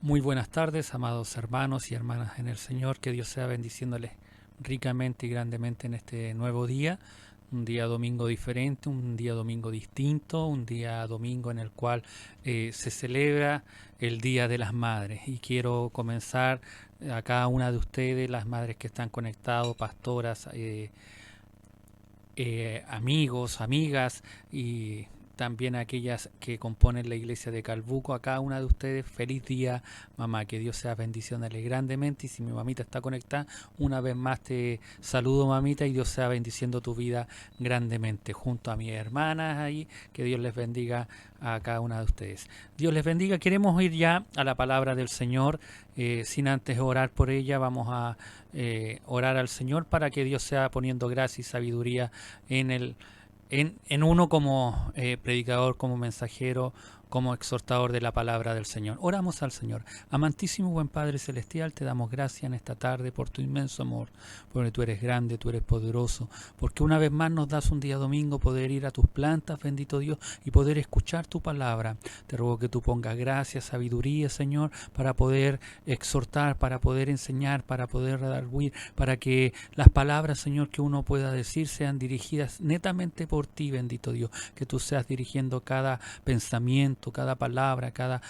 Muy buenas tardes, amados hermanos y hermanas en el Señor. Que Dios sea bendiciéndoles ricamente y grandemente en este nuevo día. Un día domingo diferente, un día domingo distinto, un día domingo en el cual se celebra el Día de las Madres. Y quiero comenzar a cada una de ustedes, las madres que están conectados, pastoras, amigos, amigas y también a aquellas que componen la iglesia de Calbuco. A cada una de ustedes, feliz día, mamá. Que Dios sea bendiciones grandemente. Y si mi mamita está conectada, una vez más te saludo, mamita, y Dios sea bendiciendo tu vida grandemente. Junto a mis hermanas ahí, que Dios les bendiga a cada una de ustedes. Dios les bendiga. Queremos ir ya a la palabra del Señor. Sin antes orar por ella, vamos a orar al Señor para que Dios sea poniendo gracia y sabiduría en uno como predicador, como mensajero, como exhortador de la palabra del Señor. Oramos al Señor. Amantísimo buen Padre Celestial, te damos gracias en esta tarde por tu inmenso amor, porque tú eres grande, tú eres poderoso, porque una vez más nos das un día domingo poder ir a tus plantas, bendito Dios, y poder escuchar tu palabra. Te ruego que tú pongas gracia, sabiduría, Señor, para poder exhortar, para poder enseñar, para poder redarguir, para que las palabras, Señor, que uno pueda decir sean dirigidas netamente por ti, bendito Dios, que tú seas dirigiendo cada pensamiento, cada palabra, cada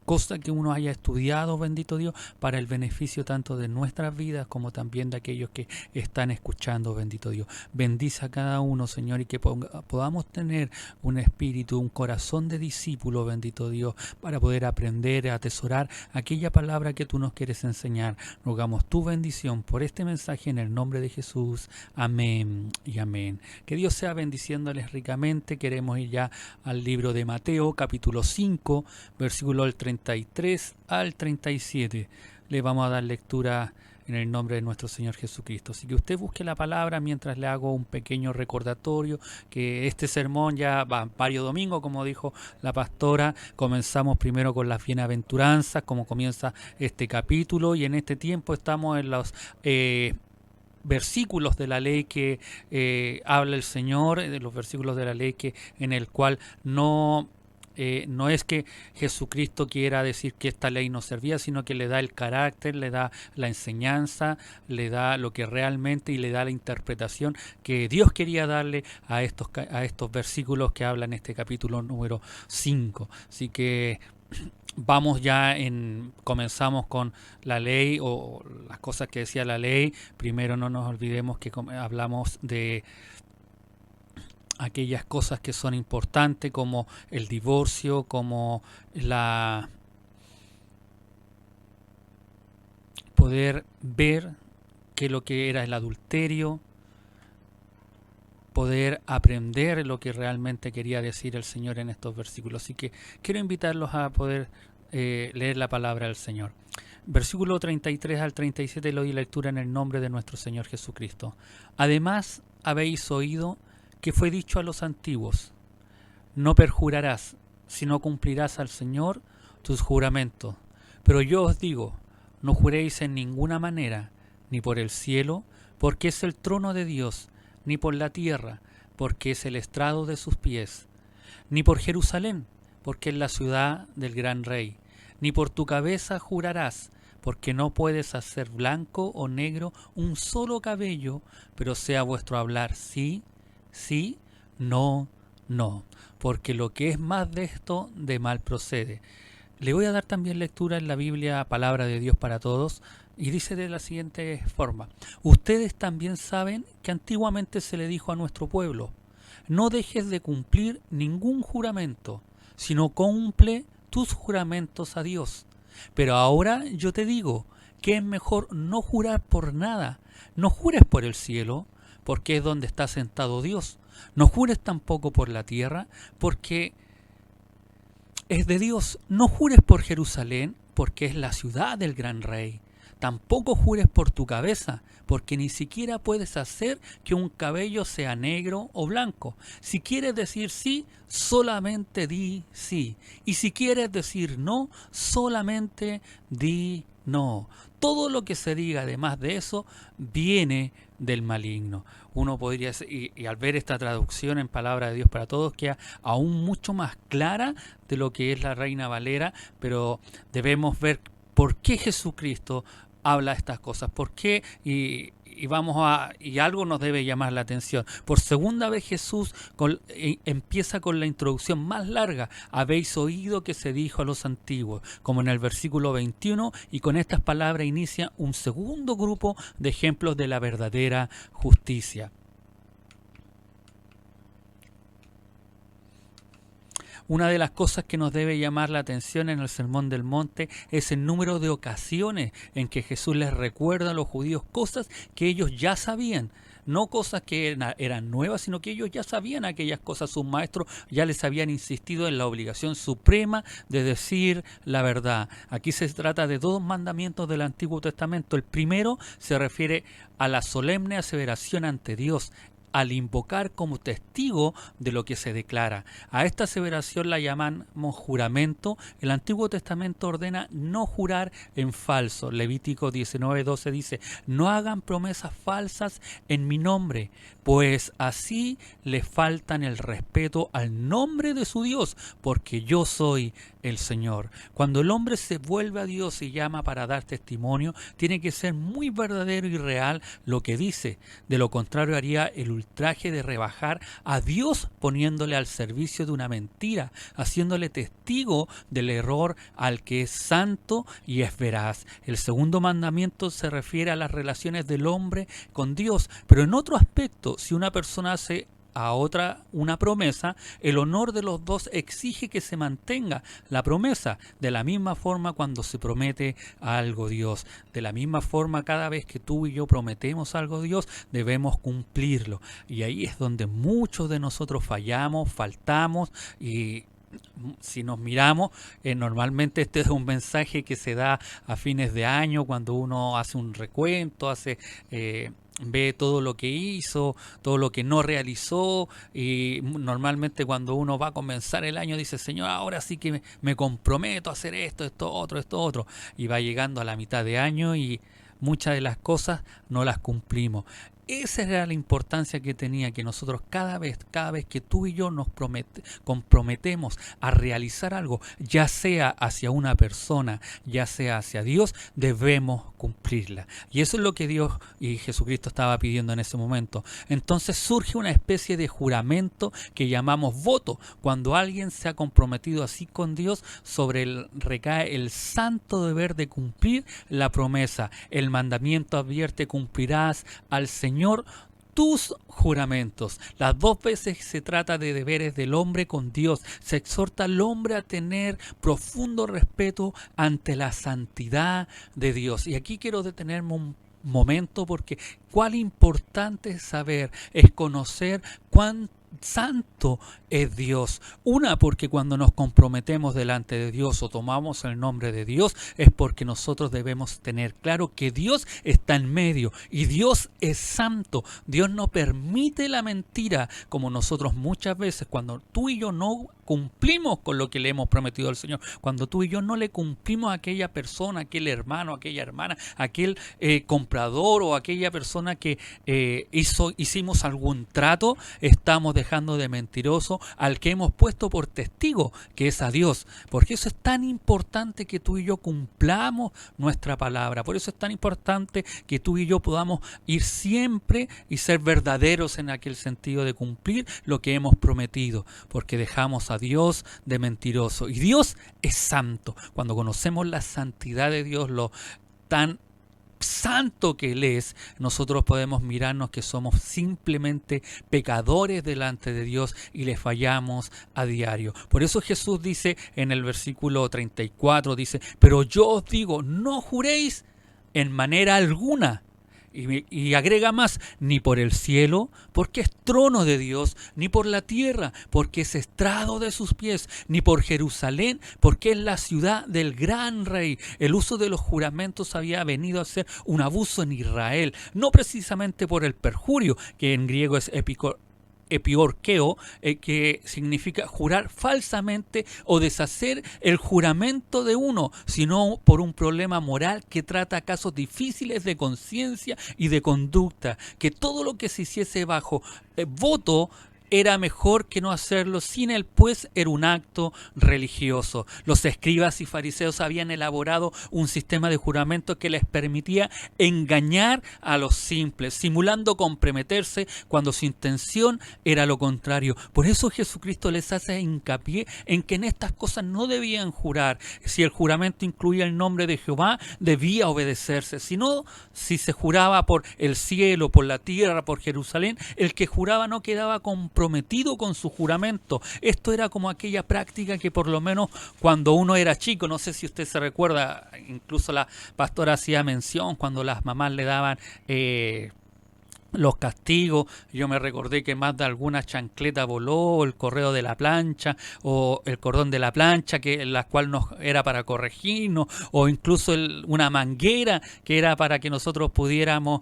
cosa que uno haya estudiado, bendito Dios, para el beneficio tanto de nuestras vidas como también de aquellos que están escuchando, bendito Dios. Bendice a cada uno, Señor, y que podamos tener un espíritu, un corazón de discípulo, bendito Dios, para poder aprender, a atesorar aquella palabra que tú nos quieres enseñar. Rogamos tu bendición por este mensaje en el nombre de Jesús. Amén y amén. Que Dios sea bendiciéndoles ricamente. Queremos ir ya al libro de Mateo, capítulo 5, versículo del 33 al 37. Le vamos a dar lectura en el nombre de nuestro Señor Jesucristo. Así que usted busque la palabra mientras le hago un pequeño recordatorio que este sermón ya va varios domingos, como dijo la pastora. Comenzamos primero con las bienaventuranzas, como comienza este capítulo, y en este tiempo estamos en los versículos de la ley que habla el Señor, de los versículos de la ley que en el cual no es que Jesucristo quiera decir que esta ley no servía, sino que le da el carácter, le da la enseñanza, le da lo que realmente y le da la interpretación que Dios quería darle a estos versículos que hablan este capítulo número 5. Así que vamos ya comenzamos con la ley o las cosas que decía la ley. Primero no nos olvidemos que hablamos de aquellas cosas que son importantes, como el divorcio, como poder ver que lo que era el adulterio, poder aprender lo que realmente quería decir el Señor en estos versículos. Así que quiero invitarlos a poder leer la palabra del Señor. Versículo 33 al 37 le doy lectura en el nombre de nuestro Señor Jesucristo. Además, habéis oído que fue dicho a los antiguos: no perjurarás, sino cumplirás al Señor tus juramentos. Pero yo os digo, no juréis en ninguna manera, ni por el cielo, porque es el trono de Dios, ni por la tierra, porque es el estrado de sus pies, ni por Jerusalén, porque es la ciudad del gran rey, ni por tu cabeza jurarás, porque no puedes hacer blanco o negro un solo cabello, pero sea vuestro hablar sí, sí, no, no, porque lo que es más de esto, de mal procede. Le voy a dar también lectura en la Biblia, Palabra de Dios para Todos, y dice de la siguiente forma: ustedes también saben que antiguamente se le dijo a nuestro pueblo: no dejes de cumplir ningún juramento, sino cumple tus juramentos a Dios. Pero ahora yo te digo que es mejor no jurar por nada. No jures por el cielo, porque es donde está sentado Dios. No jures tampoco por la tierra, porque es de Dios. No jures por Jerusalén, porque es la ciudad del gran rey. tampoco jures por tu cabeza, porque ni siquiera puedes hacer que un cabello sea negro o blanco. Si quieres decir sí, solamente di sí. Y si quieres decir no, solamente di no. Todo lo que se diga además de eso viene del maligno. Uno podría, y al ver esta traducción en Palabra de Dios para Todos, queda aún mucho más clara de lo que es la Reina Valera, pero debemos ver por qué Jesucristo habla estas cosas, por qué, y algo nos debe llamar la atención. Por segunda vez Jesús empieza con la introducción más larga. Habéis oído que se dijo a los antiguos, como en el versículo 21, y con estas palabras inicia un segundo grupo de ejemplos de la verdadera justicia. Una de las cosas que nos debe llamar la atención en el Sermón del Monte es el número de ocasiones en que Jesús les recuerda a los judíos cosas que ellos ya sabían. No cosas que eran nuevas, sino que ellos ya sabían aquellas cosas. Sus maestros ya les habían insistido en la obligación suprema de decir la verdad. Aquí se trata de dos mandamientos del Antiguo Testamento. El primero se refiere a la solemne aseveración ante Dios, al invocar como testigo de lo que se declara. A esta aseveración la llamamos juramento. El Antiguo Testamento ordena no jurar en falso. Levítico 19:12 dice: no hagan promesas falsas en mi nombre, pues así le faltan el respeto al nombre de su Dios, porque yo soy el Señor. Cuando el hombre se vuelve a Dios y llama para dar testimonio, tiene que ser muy verdadero y real lo que dice. De lo contrario haría el ultraje de rebajar a Dios poniéndole al servicio de una mentira, haciéndole testigo del error al que es santo y es veraz. El segundo mandamiento se refiere a las relaciones del hombre con Dios, pero en otro aspecto, si una persona hace a otra una promesa, el honor de los dos exige que se mantenga la promesa. De la misma forma cuando se promete algo a Dios, de la misma forma cada vez que tú y yo prometemos algo a Dios, debemos cumplirlo. Y ahí es donde muchos de nosotros fallamos, faltamos. Y si nos miramos, normalmente este es un mensaje que se da a fines de año, cuando uno hace un recuento, ve todo lo que hizo, todo lo que no realizó, y normalmente cuando uno va a comenzar el año dice: Señor, ahora sí que me comprometo a hacer esto otro, y va llegando a la mitad de año y muchas de las cosas no las cumplimos. Esa era la importancia que tenía, que nosotros cada vez que tú y yo nos comprometemos a realizar algo, ya sea hacia una persona, ya sea hacia Dios, debemos cumplirla. Y eso es lo que Dios y Jesucristo estaba pidiendo en ese momento. Entonces surge una especie de juramento que llamamos voto. Cuando alguien se ha comprometido así con Dios, sobre él recae el santo deber de cumplir la promesa. El mandamiento advierte: cumplirás al Señor tus juramentos. Las dos veces se trata de deberes del hombre con Dios. Se exhorta al hombre a tener profundo respeto ante la santidad de Dios. Y aquí quiero detenerme un momento, porque cuán importante es saber, es conocer cuán santo es Dios. Una, porque cuando nos comprometemos delante de Dios o tomamos el nombre de Dios, es porque nosotros debemos tener claro que Dios está en medio y Dios es santo. Dios no permite la mentira, como nosotros muchas veces, cuando tú y yo no cumplimos con lo que le hemos prometido al Señor, cuando tú y yo no le cumplimos a aquella persona, aquel hermano, aquella hermana, aquel comprador o aquella persona que hicimos algún trato, estamos dejando de mentiroso al que hemos puesto por testigo, que es a Dios. Porque eso es tan importante, que tú y yo cumplamos nuestra palabra. Por eso es tan importante que tú y yo podamos ir siempre y ser verdaderos en aquel sentido de cumplir lo que hemos prometido, porque dejamos a Dios de mentiroso. Y Dios es santo. Cuando conocemos la santidad de Dios, lo tan santo que Él es, nosotros podemos mirarnos que somos simplemente pecadores delante de Dios y le fallamos a diario. Por eso Jesús dice en el versículo 34, dice: pero yo os digo, no juréis en manera alguna. Y agrega más, ni por el cielo, porque es trono de Dios, ni por la tierra, porque es estrado de sus pies, ni por Jerusalén, porque es la ciudad del gran rey. El uso de los juramentos había venido a ser un abuso en Israel, no precisamente por el perjurio, que en griego es epiorkeo, que significa jurar falsamente o deshacer el juramento de uno, sino por un problema moral que trata casos difíciles de conciencia y de conducta, que todo lo que se hiciese bajo voto era mejor que no hacerlo sin él, pues era un acto religioso. Los escribas y fariseos habían elaborado un sistema de juramento que les permitía engañar a los simples, simulando comprometerse cuando su intención era lo contrario. Por eso Jesucristo les hace hincapié en que en estas cosas no debían jurar. Si el juramento incluía el nombre de Jehová, debía obedecerse. Si no, si se juraba por el cielo, por la tierra, por Jerusalén, el que juraba no quedaba comprometido con su juramento. Esto era como aquella práctica que por lo menos cuando uno era chico, no sé si usted se recuerda, incluso la pastora hacía mención cuando las mamás le daban los castigos. Yo me recordé que más de alguna chancleta voló, el correo de la plancha o el cordón de la plancha, que la cual nos era para corregirnos, o incluso una manguera que era para que nosotros pudiéramos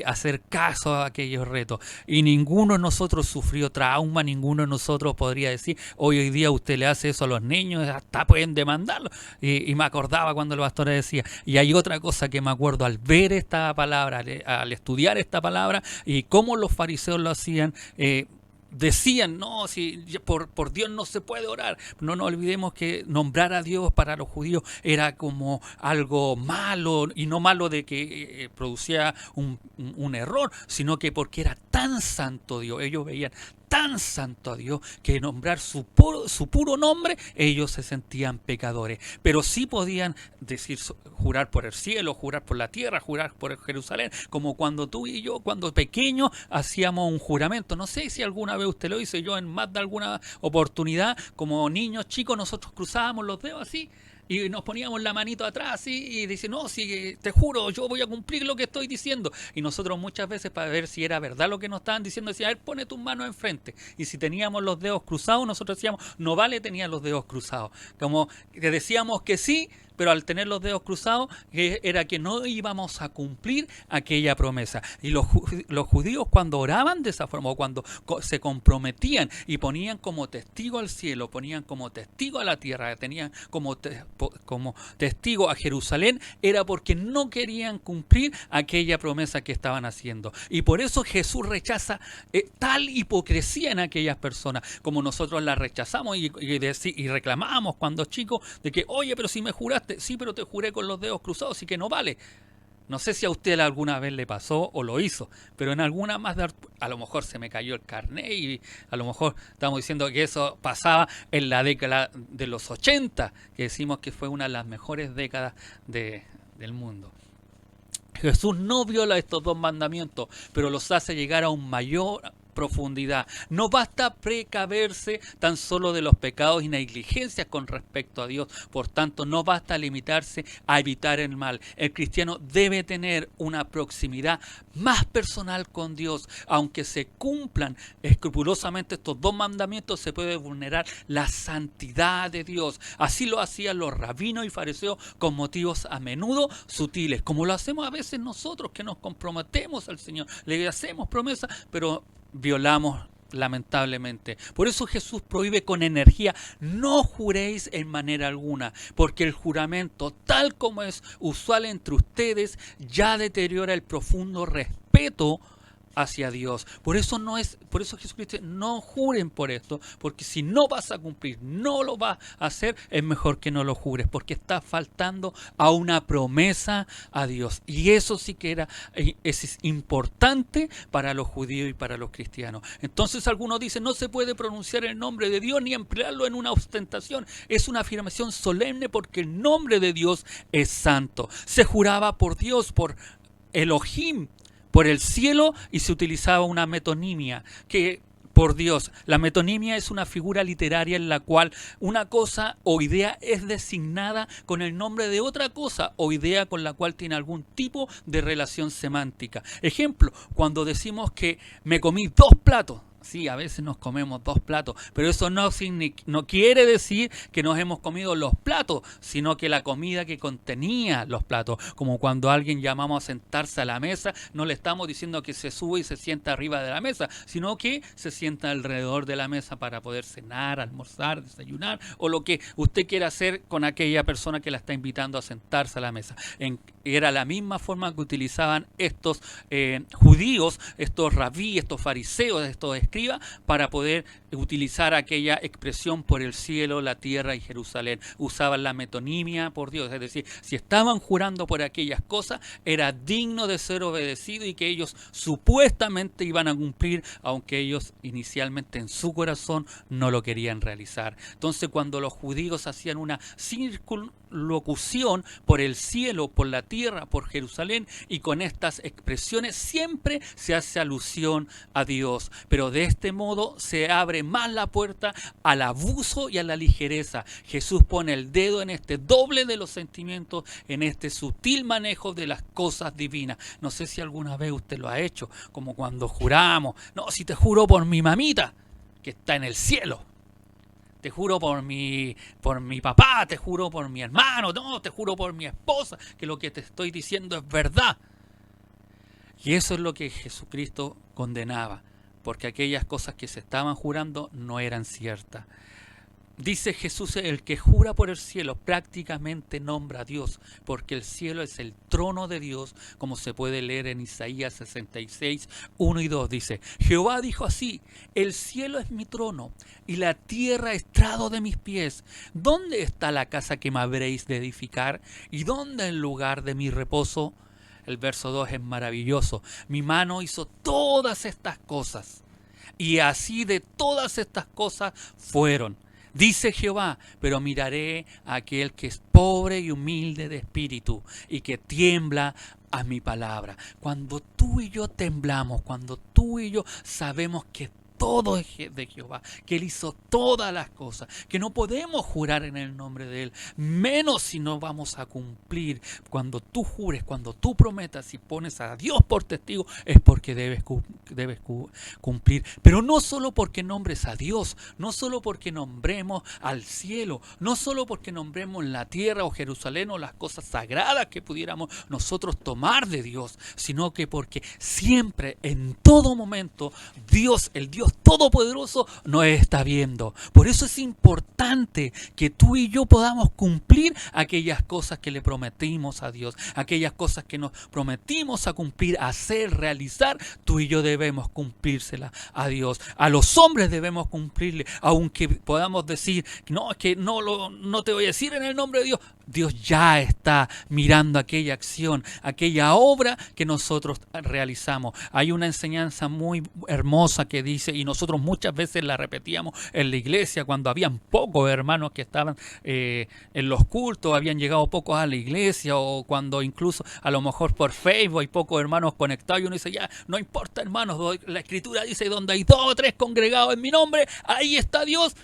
hacer caso a aquellos retos. Y ninguno de nosotros sufrió trauma, ninguno de nosotros podría decir, hoy día usted le hace eso a los niños, hasta pueden demandarlo. Y me acordaba cuando el pastor decía, y hay otra cosa que me acuerdo al ver esta palabra, al estudiar esta palabra, y cómo los fariseos lo hacían, decían, no, si por Dios no se puede orar. No nos olvidemos que nombrar a Dios para los judíos era como algo malo, y no malo de que producía un error, sino que porque era tan santo Dios. Ellos veían tan santo a Dios que nombrar su puro nombre, ellos se sentían pecadores. Pero sí podían decir, jurar por el cielo, jurar por la tierra, jurar por Jerusalén, como cuando tú y yo, cuando pequeños, hacíamos un juramento. No sé si alguna vez usted lo hizo, yo en más de alguna oportunidad, como niños chicos, nosotros cruzábamos los dedos así, y nos poníamos la manito atrás ¿sí? Y dice, no, si te juro, yo voy a cumplir lo que estoy diciendo. Y nosotros muchas veces, para ver si era verdad lo que nos estaban diciendo, decían, a ver, pone tus manos enfrente. Y si teníamos los dedos cruzados, nosotros decíamos, no vale tener los dedos cruzados. Como que decíamos que sí, pero al tener los dedos cruzados era que no íbamos a cumplir aquella promesa. Y los judíos cuando oraban de esa forma, o cuando se comprometían y ponían como testigo al cielo, ponían como testigo a la tierra, tenían como testigo a Jerusalén, era porque no querían cumplir aquella promesa que estaban haciendo. Y por eso Jesús rechaza tal hipocresía en aquellas personas, como nosotros la rechazamos y reclamábamos cuando chicos, de que, oye, pero si me juraste, sí, pero te juré con los dedos cruzados, así que no vale. No sé si a usted alguna vez le pasó o lo hizo, pero en alguna más a lo mejor se me cayó el carnet y a lo mejor estamos diciendo que eso pasaba en la década de los 80, que decimos que fue una de las mejores décadas del mundo. Jesús no viola estos dos mandamientos, pero los hace llegar a un mayor profundidad. No basta precaverse tan solo de los pecados y negligencias con respecto a Dios. Por tanto, no basta limitarse a evitar el mal. El cristiano debe tener una proximidad más personal con Dios. Aunque se cumplan escrupulosamente estos dos mandamientos, se puede vulnerar la santidad de Dios. Así lo hacían los rabinos y fariseos con motivos a menudo sutiles, como lo hacemos a veces nosotros, que nos comprometemos al Señor, le hacemos promesas, pero violamos lamentablemente. Por eso Jesús prohíbe con energía, no juréis en manera alguna, porque el juramento, tal como es usual entre ustedes, ya deteriora el profundo respeto hacia Dios. Por eso Jesús dice, no juren por esto, porque si no vas a cumplir, no lo vas a hacer, es mejor que no lo jures, porque estás faltando a una promesa a Dios. Y eso sí que es importante para los judíos y para los cristianos. Entonces algunos dicen, no se puede pronunciar el nombre de Dios ni emplearlo en una ostentación. Es una afirmación solemne porque el nombre de Dios es santo. Se juraba por Dios, por Elohim, por el cielo, y se utilizaba una metonimia, que por Dios. La metonimia es una figura literaria en la cual una cosa o idea es designada con el nombre de otra cosa o idea con la cual tiene algún tipo de relación semántica. Ejemplo, cuando decimos que me comí 2 platos. Sí, a veces nos comemos 2 platos, pero eso no quiere decir que nos hemos comido los platos, sino que la comida que contenía los platos. Como cuando a alguien llamamos a sentarse a la mesa, no le estamos diciendo que se sube y se sienta arriba de la mesa, sino que se sienta alrededor de la mesa para poder cenar, almorzar, desayunar, o lo que usted quiera hacer con aquella persona que la está invitando a sentarse a la mesa. Era la misma forma que utilizaban estos judíos, estos rabí, estos fariseos, estos escribas, para poder utilizar aquella expresión por el cielo, la tierra y Jerusalén. Usaban la metonimia por Dios, es decir, si estaban jurando por aquellas cosas, era digno de ser obedecido y que ellos supuestamente iban a cumplir, aunque ellos inicialmente en su corazón no lo querían realizar. Entonces, cuando los judíos hacían una circunlocución por el cielo, por la tierra, por Jerusalén, y con estas expresiones siempre se hace alusión a Dios, pero de este modo se abre más la puerta al abuso y a la ligereza. Jesús pone el dedo en este doble de los sentimientos, en este sutil manejo de las cosas divinas. No sé si alguna vez usted lo ha hecho, como cuando juramos, no, si te juro por mi mamita, que está en el cielo. Te juro por mi papá, te juro por mi hermano, no, te juro por mi esposa, que lo que te estoy diciendo es verdad. Y eso es lo que Jesucristo condenaba, porque aquellas cosas que se estaban jurando no eran ciertas. Dice Jesús, el que jura por el cielo prácticamente nombra a Dios, porque el cielo es el trono de Dios, como se puede leer en Isaías 66, 1 y 2. Dice, Jehová dijo así, el cielo es mi trono y la tierra estrado de mis pies. ¿Dónde está la casa que me habréis de edificar? ¿Y dónde el lugar de mi reposo? El verso 2 es maravilloso. Mi mano hizo todas estas cosas, y así de todas estas cosas fueron. Dice Jehová, pero miraré a aquel que es pobre y humilde de espíritu y que tiembla a mi palabra. Cuando tú y yo temblamos, cuando tú y yo sabemos que todo es de Jehová, que Él hizo todas las cosas, que no podemos jurar en el nombre de Él, menos si no vamos a cumplir. Cuando tú jures, cuando tú prometas y pones a Dios por testigo, es porque debes cumplir. Pero no solo porque nombres a Dios, no solo porque nombremos al cielo, no solo porque nombremos la tierra o Jerusalén o las cosas sagradas que pudiéramos nosotros tomar de Dios, sino que porque siempre, en todo momento, Dios, el Dios Todopoderoso, nos está viendo. Por eso es importante que tú y yo podamos cumplir aquellas cosas que le prometimos a Dios, aquellas cosas que nos prometimos a cumplir, hacer, realizar. Tú y yo debemos cumplírselas a Dios. A los hombres debemos cumplirle, aunque podamos decir, no, es que no te voy a decir en el nombre de Dios. Dios ya está mirando aquella acción, aquella obra que nosotros realizamos. Hay una enseñanza muy hermosa que dice, y nosotros muchas veces la repetíamos en la iglesia cuando habían pocos hermanos que estaban en los cultos, habían llegado pocos a la iglesia, o cuando incluso a lo mejor por Facebook hay pocos hermanos conectados y uno dice, ya, no importa hermanos, la escritura dice, donde hay 2 o 3 congregados en mi nombre, ahí está Dios.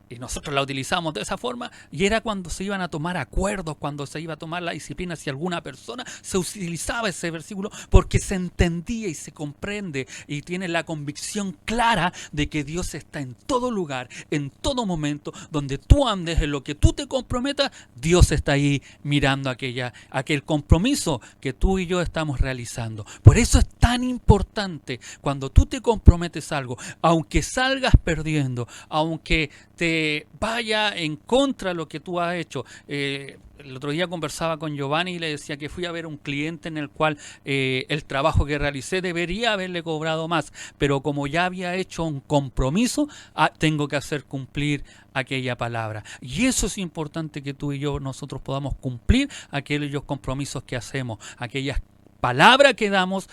Y nosotros la utilizamos de esa forma, y era cuando se iban a tomar acuerdos, cuando se iba a tomar la disciplina si alguna persona, se utilizaba ese versículo porque se entendía y se comprende y tiene la convicción clara de que Dios está en todo lugar, en todo momento, donde tú andes, en lo que tú te comprometas, Dios está ahí mirando aquel compromiso que tú y yo estamos realizando. Por eso es tan importante cuando tú te comprometes algo, aunque salgas perdiendo, aunque te vaya en contra de lo que tú has hecho. El otro día conversaba con Giovanni y le decía que fui a ver un cliente en el cual el trabajo que realicé debería haberle cobrado más, pero como ya había hecho un compromiso, tengo que hacer cumplir aquella palabra. Y eso es importante, que tú y yo nosotros podamos cumplir aquellos compromisos que hacemos, aquellas palabra que damos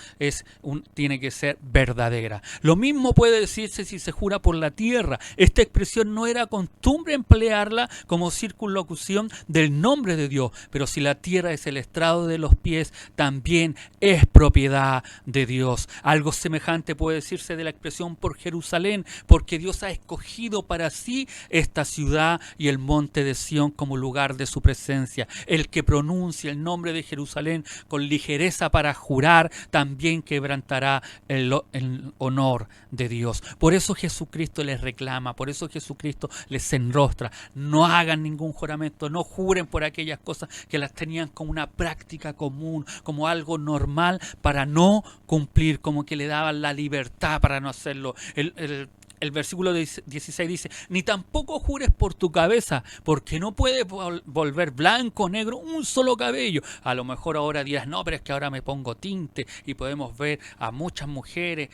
tiene que ser verdadera. Lo mismo puede decirse si se jura por la tierra. Esta expresión no era costumbre emplearla como circunlocución del nombre de Dios, pero si la tierra es el estrado de los pies, también es propiedad de Dios. Algo semejante puede decirse de la expresión por Jerusalén, porque Dios ha escogido para sí esta ciudad y el monte de Sión como lugar de su presencia. El que pronuncia el nombre de Jerusalén con ligereza para jurar, también quebrantará el honor de Dios. Por eso Jesucristo les reclama, por eso Jesucristo les enrostra. No hagan ningún juramento, no juren por aquellas cosas que las tenían como una práctica común, como algo normal para no cumplir, como que le daban la libertad para no hacerlo. El versículo 16 dice, ni tampoco jures por tu cabeza, porque no puedes volver blanco o negro un solo cabello. A lo mejor ahora dirás, no, pero es que ahora me pongo tinte, y podemos ver a muchas mujeres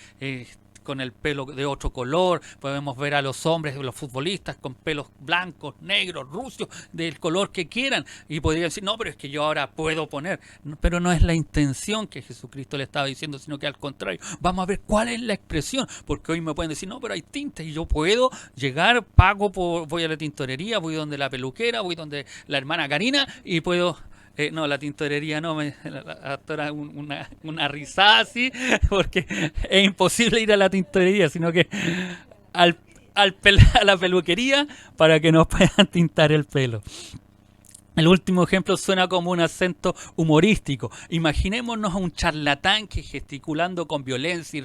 con el pelo de otro color, podemos ver a los hombres, los futbolistas con pelos blancos, negros, rucios, del color que quieran, y podrían decir, no, pero es que yo ahora puedo poner, pero no es la intención que Jesucristo le estaba diciendo, sino que al contrario, vamos a ver cuál es la expresión, porque hoy me pueden decir, no, pero hay tintes, y yo puedo llegar, voy a la tintorería, voy donde la peluquera, voy donde la hermana Karina, y puedo... no, la tintorería no, la una risada así, porque es imposible ir a la tintorería, sino que a la peluquería para que nos puedan tintar el pelo. El último ejemplo suena como un acento humorístico. Imaginémonos a un charlatán que gesticulando con violencia y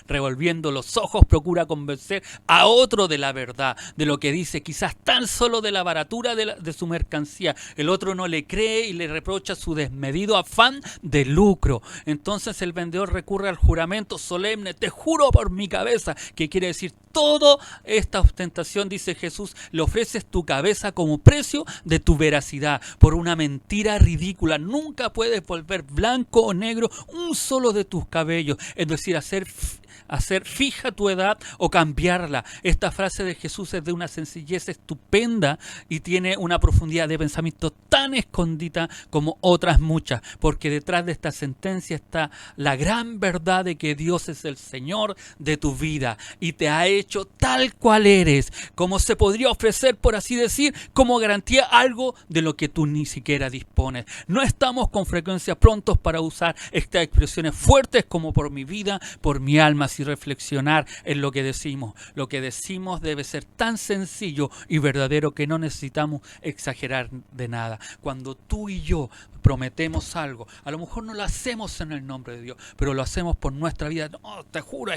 revolviendo los ojos procura convencer a otro de la verdad, de lo que dice, quizás tan solo de la baratura de su mercancía. El otro no le cree y le reprocha su desmedido afán de lucro. Entonces el vendedor recurre al juramento solemne, te juro por mi cabeza, que quiere decir toda esta ostentación, dice Jesús, le ofreces tu cabeza como precio de tu veracidad. Por una mentira ridícula nunca puedes volver blanco o negro un solo de tus cabellos, es decir, hacer fija tu edad o cambiarla. Esta frase de Jesús es de una sencillez estupenda y tiene una profundidad de pensamiento tan escondida como otras muchas, porque detrás de esta sentencia está la gran verdad de que Dios es el Señor de tu vida y te ha hecho tal cual eres, como se podría ofrecer, por así decir, como garantía algo de lo que tú ni siquiera dispones. No estamos con frecuencia prontos para usar estas expresiones fuertes como por mi vida, por mi alma, sin reflexionar en lo que decimos. Lo que decimos debe ser tan sencillo y verdadero que no necesitamos exagerar de nada. Cuando tú y yo prometemos algo, a lo mejor no lo hacemos en el nombre de Dios, pero lo hacemos por nuestra vida. No, te juro,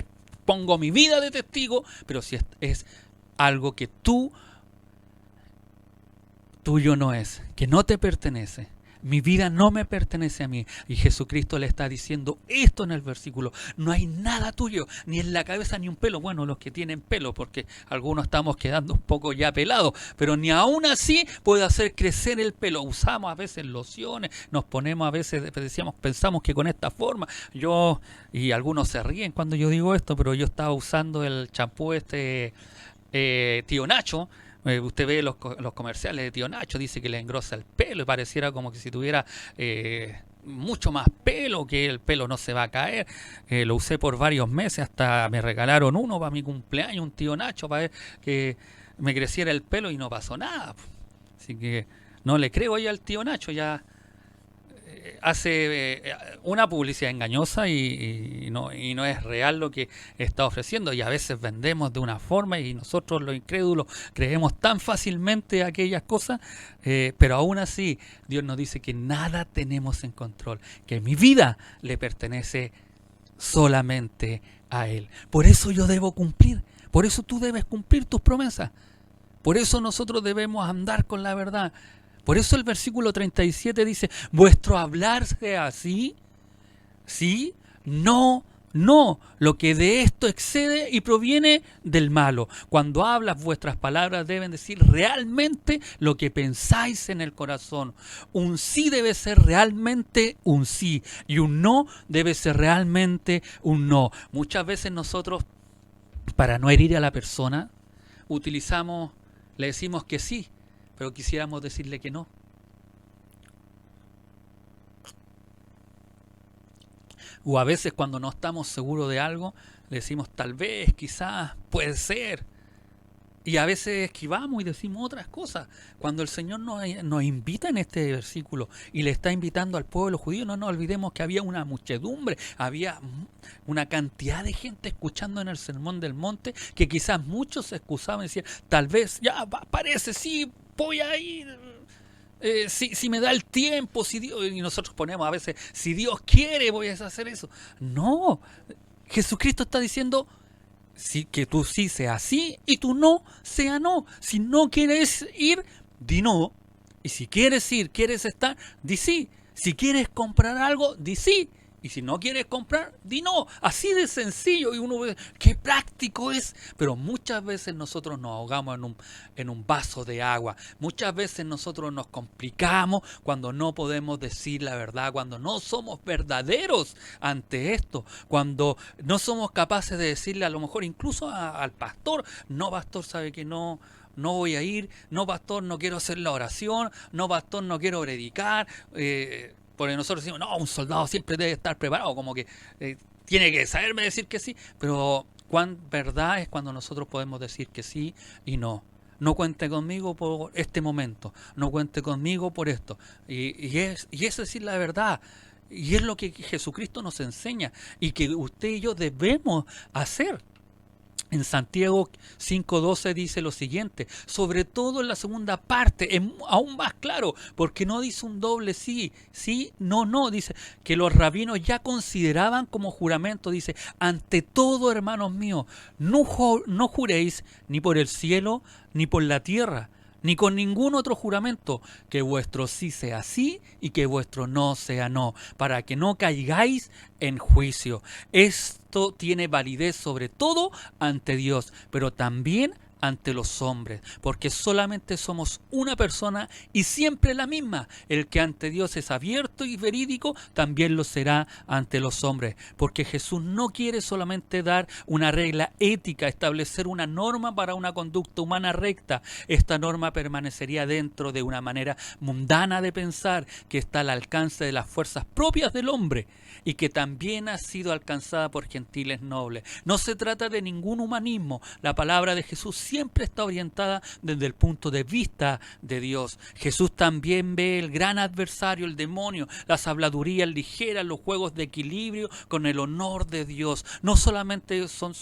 pongo mi vida de testigo, pero si es algo que tuyo no es, que no te pertenece. Mi vida no me pertenece a mí. Y Jesucristo le está diciendo esto en el versículo. No hay nada tuyo, ni en la cabeza ni un pelo. Bueno, los que tienen pelo, porque algunos estamos quedando un poco ya pelados, pero ni aún así puede hacer crecer el pelo. Usamos a veces lociones, nos ponemos a veces, pensamos que con esta forma, y algunos se ríen cuando yo digo esto, pero yo estaba usando el champú Tío Nacho. Usted ve los comerciales de Tío Nacho, dice que le engrosa el pelo y pareciera como que si tuviera mucho más pelo, que el pelo no se va a caer. Lo usé por varios meses, hasta me regalaron uno para mi cumpleaños, un Tío Nacho, para ver que me creciera el pelo y no pasó nada. Así que no le creo ya al Tío Nacho, ya hace una publicidad engañosa y no es real lo que está ofreciendo, y a veces vendemos de una forma y nosotros los incrédulos creemos tan fácilmente aquellas cosas, pero aún así Dios nos dice que nada tenemos en control, que mi vida le pertenece solamente a Él. Por eso yo debo cumplir, por eso tú debes cumplir tus promesas, por eso nosotros debemos andar con la verdad. Por eso el versículo 37 dice, vuestro hablar sea así, ¿sí? No, lo que de esto excede y proviene del malo. Cuando hablas, vuestras palabras deben decir realmente lo que pensáis en el corazón. Un sí debe ser realmente un sí y un no debe ser realmente un no. Muchas veces nosotros, para no herir a la persona, le decimos que sí, pero quisiéramos decirle que no. O a veces cuando no estamos seguros de algo, le decimos tal vez, quizás, puede ser. Y a veces esquivamos y decimos otras cosas. Cuando el Señor nos invita en este versículo y le está invitando al pueblo judío, no nos olvidemos que había una muchedumbre, había una cantidad de gente escuchando en el Sermón del Monte, que quizás muchos se excusaban y decían, tal vez, ya parece, sí, voy a ir. Si me da el tiempo, si Dios, y nosotros ponemos a veces, si Dios quiere, voy a hacer eso. No, Jesucristo está diciendo, sí, que tú sí sea sí y tú no sea no. Si no quieres ir, di no. Y si quieres ir, quieres estar, di sí. Si quieres comprar algo, di sí. Y si no quieres comprar, di no. Así de sencillo. Y uno ve, qué práctico es. Pero muchas veces nosotros nos ahogamos en un vaso de agua. Muchas veces nosotros nos complicamos cuando no podemos decir la verdad, cuando no somos verdaderos ante esto, cuando no somos capaces de decirle a lo mejor incluso al pastor, no pastor, sabe que no voy a ir, no pastor, no quiero hacer la oración, no pastor, no quiero predicar, porque nosotros decimos, no, un soldado siempre debe estar preparado, como que tiene que saberme decir que sí, pero cuán verdad es cuando nosotros podemos decir que sí y no. No cuente conmigo por este momento, no cuente conmigo por esto. Y es decir la verdad. Y es lo que Jesucristo nos enseña y que usted y yo debemos hacer. En Santiago 5:12 dice lo siguiente, sobre todo en la segunda parte, es aún más claro, porque no dice un doble sí, sí, no, no, dice que los rabinos ya consideraban como juramento, dice, ante todo, hermanos míos, no juréis ni por el cielo, ni por la tierra, ni con ningún otro juramento, que vuestro sí sea sí y que vuestro no sea no, para que no caigáis en juicio. Esto tiene validez sobre todo ante Dios, pero también ante los hombres, porque solamente somos una persona y siempre la misma. El que ante Dios es abierto y verídico, también lo será ante los hombres, porque Jesús no quiere solamente dar una regla ética, establecer una norma para una conducta humana recta. Esta norma permanecería dentro de una manera mundana de pensar que está al alcance de las fuerzas propias del hombre y que también ha sido alcanzada por gentiles nobles. No se trata de ningún humanismo. La palabra de Jesús siempre está orientada desde el punto de vista de Dios. Jesús también ve el gran adversario, el demonio, las habladurías ligeras, los juegos de equilibrio con el honor de Dios. No solamente son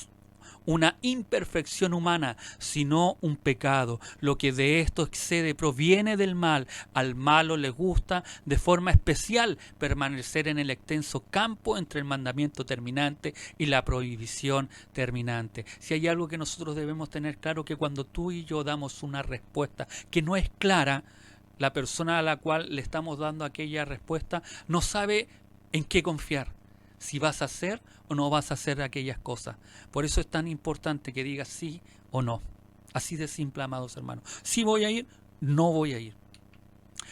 una imperfección humana, sino un pecado. Lo que de esto excede proviene del mal. Al malo le gusta de forma especial permanecer en el extenso campo entre el mandamiento terminante y la prohibición terminante. Si hay algo que nosotros debemos tener claro, que cuando tú y yo damos una respuesta que no es clara, la persona a la cual le estamos dando aquella respuesta no sabe en qué confiar, si vas a hacer o no vas a hacer aquellas cosas. Por eso es tan importante que digas sí o no. Así de simple, amados hermanos. Si voy a ir, no voy a ir.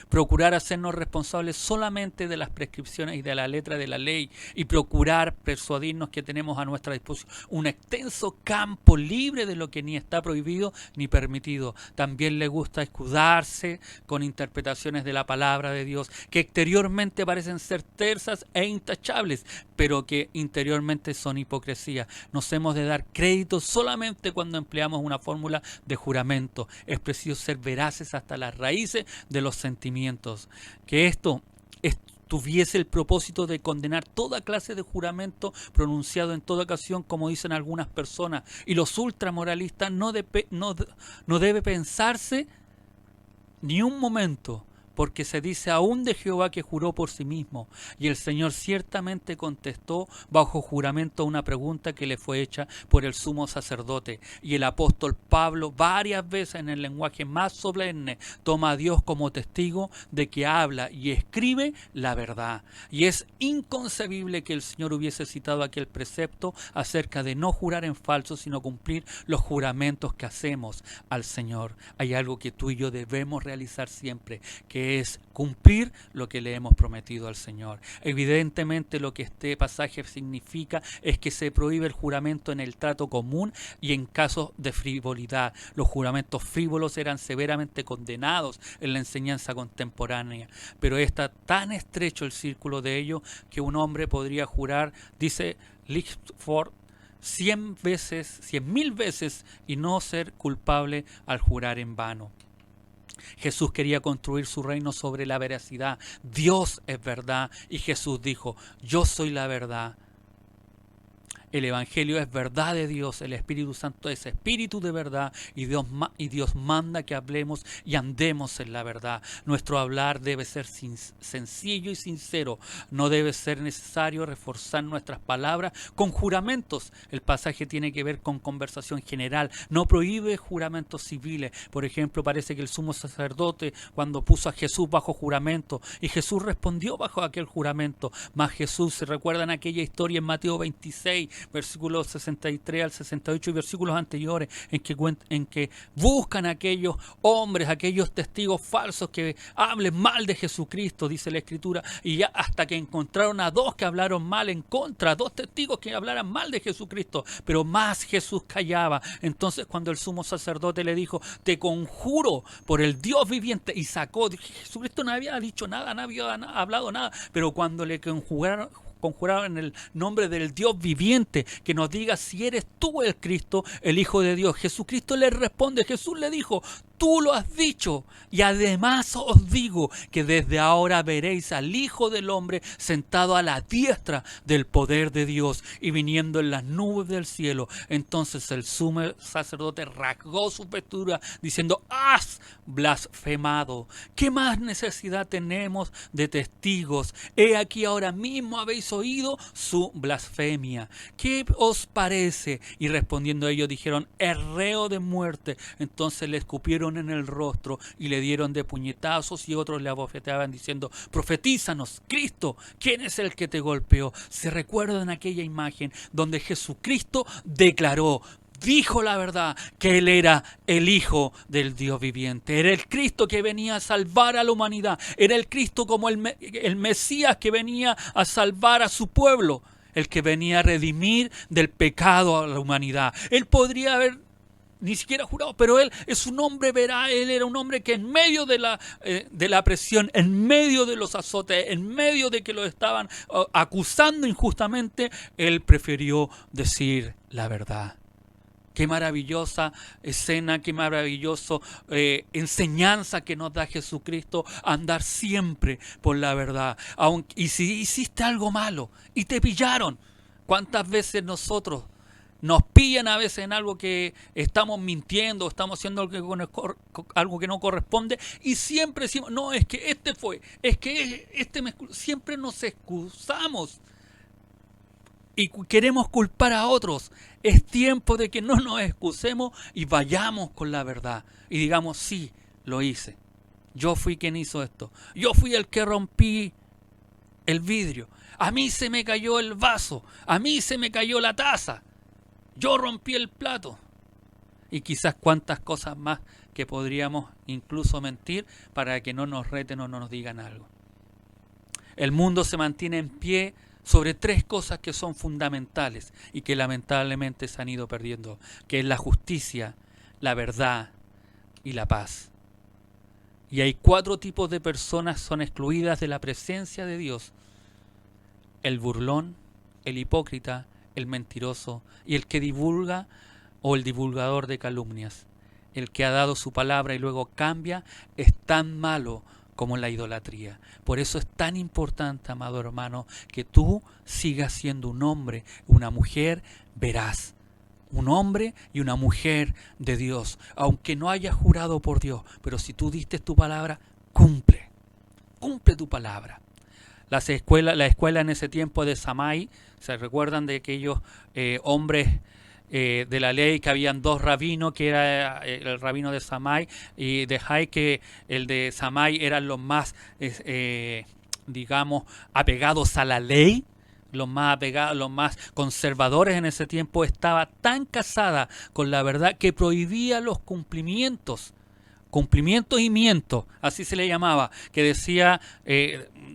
Procurar hacernos responsables solamente de las prescripciones y de la letra de la ley, y procurar persuadirnos que tenemos a nuestra disposición un extenso campo libre de lo que ni está prohibido ni permitido. También le gusta escudarse con interpretaciones de la palabra de Dios que exteriormente parecen ser tersas e intachables, pero que interiormente son hipocresía. Nos hemos de dar crédito solamente cuando empleamos una fórmula de juramento. Es preciso ser veraces hasta las raíces de los sentimientos. Que esto tuviese el propósito de condenar toda clase de juramento pronunciado en toda ocasión, como dicen algunas personas. Y los ultramoralistas no debe pensarse ni un momento, porque se dice aún de Jehová que juró por sí mismo. Y el Señor ciertamente contestó bajo juramento a una pregunta que le fue hecha por el sumo sacerdote. Y el apóstol Pablo varias veces en el lenguaje más solemne toma a Dios como testigo de que habla y escribe la verdad. Y es inconcebible que el Señor hubiese citado aquel precepto acerca de no jurar en falso, sino cumplir los juramentos que hacemos al Señor. Hay algo que tú y yo debemos realizar siempre, que que es cumplir lo que le hemos prometido al Señor. Evidentemente lo que este pasaje significa es que se prohíbe el juramento en el trato común y en casos de frivolidad. Los juramentos frívolos eran severamente condenados en la enseñanza contemporánea, pero está tan estrecho el círculo de ello que un hombre podría jurar, dice Lichtford, 100.000 veces y no ser culpable al jurar en vano. Jesús quería construir su reino sobre la veracidad. Dios es verdad y Jesús dijo, yo soy la verdad. El Evangelio es verdad de Dios, el Espíritu Santo es Espíritu de verdad y Dios manda que hablemos y andemos en la verdad. Nuestro hablar debe ser sencillo y sincero, no debe ser necesario reforzar nuestras palabras con juramentos. El pasaje tiene que ver con conversación general, no prohíbe juramentos civiles. Por ejemplo, parece que el sumo sacerdote cuando puso a Jesús bajo juramento y Jesús respondió bajo aquel juramento, mas Jesús, ¿se recuerdan aquella historia en Mateo 26? Versículos 63 al 68 y versículos anteriores en que buscan a aquellos hombres, aquellos testigos falsos que hablen mal de Jesucristo, dice la Escritura, y ya hasta que encontraron a dos que hablaron mal en contra, dos testigos que hablaran mal de Jesucristo, pero más Jesús callaba. Entonces cuando el sumo sacerdote le dijo, te conjuro por el Dios viviente, y sacó, Jesucristo no había dicho nada, no había hablado nada, pero cuando le conjuraron en el nombre del Dios viviente, que nos diga si eres tú el Cristo, el Hijo de Dios. Jesucristo le responde, Jesús le dijo, tú lo has dicho, y además os digo que desde ahora veréis al Hijo del Hombre sentado a la diestra del poder de Dios y viniendo en las nubes del cielo. Entonces el sumo sacerdote rasgó su vestidura diciendo, has blasfemado. ¿Qué más necesidad tenemos de testigos? He aquí ahora mismo habéis oído su blasfemia. ¿Qué os parece? Y respondiendo ellos dijeron, es reo de muerte. Entonces le escupieron en el rostro y le dieron de puñetazos y otros le abofeteaban diciendo, profetízanos, Cristo, ¿quién es el que te golpeó? ¿Se recuerdan aquella imagen donde Jesucristo declaró, dijo la verdad, que Él era el Hijo del Dios viviente? Era el Cristo que venía a salvar a la humanidad. Era el Cristo como el Mesías que venía a salvar a su pueblo. El que venía a redimir del pecado a la humanidad. Él podría haber ni siquiera jurado, pero él es un hombre veraz. Él era un hombre que en medio de la presión, en medio de los azotes, en medio de que lo estaban acusando injustamente, él prefirió decir la verdad. Qué maravillosa escena, qué maravilloso enseñanza que nos da Jesucristo, andar siempre por la verdad. Y si hiciste algo malo y te pillaron, ¿cuántas veces nosotros nos pillan a veces en algo que estamos mintiendo, estamos haciendo algo que no corresponde y siempre decimos, no, es que este fue, es que siempre nos excusamos y queremos culpar a otros? Es tiempo de que no nos excusemos y vayamos con la verdad y digamos, sí, lo hice. Yo fui quien hizo esto. Yo fui el que rompí el vidrio. A mí se me cayó el vaso. A mí se me cayó la taza. Yo rompí el plato. Y quizás cuantas cosas más que podríamos incluso mentir para que no nos reten o no nos digan algo. El mundo se mantiene en pie sobre tres cosas que son fundamentales y que lamentablemente se han ido perdiendo, que es la justicia, la verdad y la paz. Y hay 4 tipos de personas son excluidas de la presencia de Dios: el burlón, el hipócrita, el mentiroso y el que divulga o el divulgador de calumnias. El que ha dado su palabra y luego cambia es tan malo como la idolatría. Por eso es tan importante, amado hermano, que tú sigas siendo un hombre, una mujer veraz. Un hombre y una mujer de Dios, aunque no hayas jurado por Dios, pero si tú diste tu palabra, cumple tu palabra. La escuela en ese tiempo de Samai, ¿se recuerdan de aquellos hombres de la ley, que habían 2 rabinos, que era el rabino de Samai y de Jai, que el de Samai eran los más, digamos, apegados a la ley? Los más apegados, los más conservadores en ese tiempo, estaba tan casada con la verdad que prohibía los cumplimientos cumplimiento y miento, así se le llamaba, que decía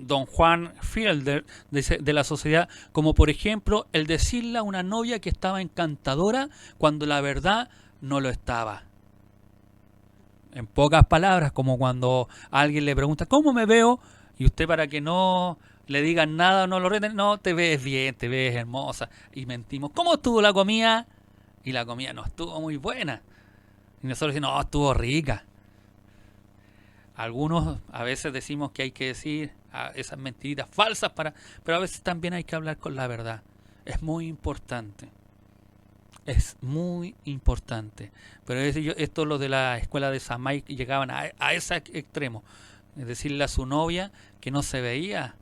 don Juan Fielder de la sociedad, como por ejemplo el decirle a una novia que estaba encantadora cuando la verdad no lo estaba. En pocas palabras, como cuando alguien le pregunta ¿cómo me veo? Y usted, para que no le digan nada o no lo reten, no, te ves bien, te ves hermosa. Y mentimos, ¿cómo estuvo la comida? Y la comida no estuvo muy buena. Y nosotros decimos, no, estuvo rica. Algunos a veces decimos que hay que decir esas mentiritas falsas, pero a veces también hay que hablar con la verdad. Es muy importante. Es muy importante. Pero esto lo de la escuela de Samay llegaban a ese extremo. Es decirle a su novia que no se veía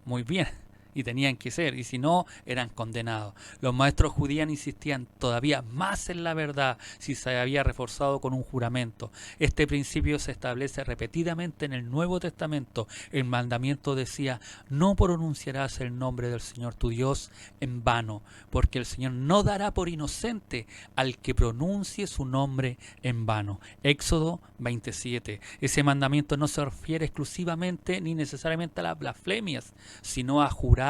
muy bien y tenían que ser, y si no, eran condenados. Los maestros judíos insistían todavía más en la verdad si se había reforzado con un juramento. Este principio se establece repetidamente en el Nuevo Testamento. El mandamiento decía: no pronunciarás el nombre del Señor tu Dios en vano, porque el Señor no dará por inocente al que pronuncie su nombre en vano. Éxodo 27. Ese mandamiento no se refiere exclusivamente ni necesariamente a las blasfemias, sino a jurar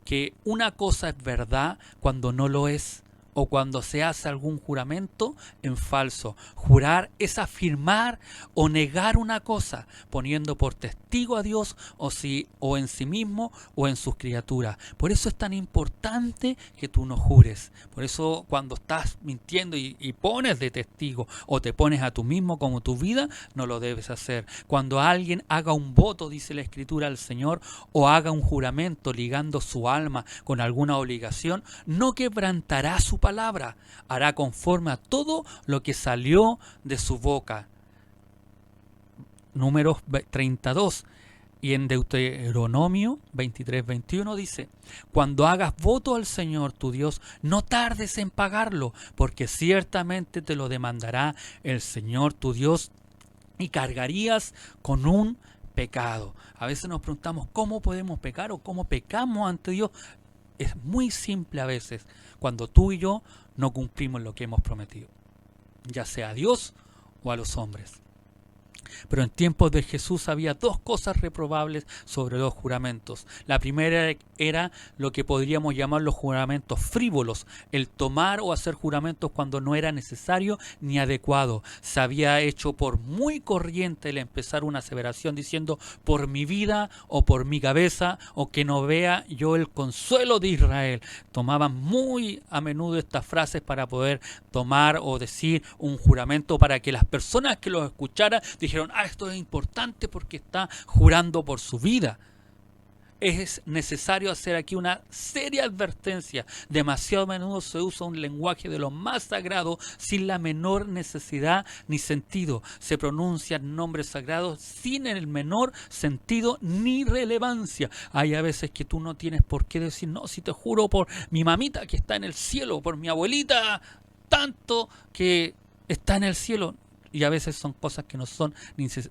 que una cosa es verdad cuando no lo es, o cuando se hace algún juramento en falso. Jurar es afirmar o negar una cosa, poniendo por testigo a Dios o en sí mismo o en sus criaturas. Por eso es tan importante que tú no jures. Por eso cuando estás mintiendo y pones de testigo o te pones a tú mismo como tu vida, no lo debes hacer. Cuando alguien haga un voto, dice la Escritura, al Señor, o haga un juramento ligando su alma con alguna obligación, no quebrantará su palabra, hará conforme a todo lo que salió de su boca. Números 32. Y en Deuteronomio 23:21 dice: cuando hagas voto al Señor tu Dios, no tardes en pagarlo, porque ciertamente te lo demandará el Señor tu Dios y cargarías con un pecado. A veces nos preguntamos cómo podemos pecar o cómo pecamos ante Dios. Es muy simple a veces, cuando tú y yo no cumplimos lo que hemos prometido, ya sea a Dios o a los hombres. Pero en tiempos de Jesús había dos cosas reprobables sobre los juramentos. La primera era lo que podríamos llamar los juramentos frívolos, el tomar o hacer juramentos cuando no era necesario ni adecuado. Se había hecho por muy corriente el empezar una aseveración diciendo: por mi vida o por mi cabeza, o que no vea yo el consuelo de Israel. Tomaban muy a menudo estas frases para poder tomar o decir un juramento, para que las personas que los escucharan dijeron: esto es importante porque está jurando por su vida. Es necesario hacer aquí una seria advertencia. Demasiado a menudo se usa un lenguaje de lo más sagrado sin la menor necesidad ni sentido. Se pronuncian nombres sagrados sin el menor sentido ni relevancia. Hay a veces que tú no tienes por qué decir: no, si te juro por mi mamita que está en el cielo, por mi abuelita tanto que está en el cielo. Y a veces son cosas que no son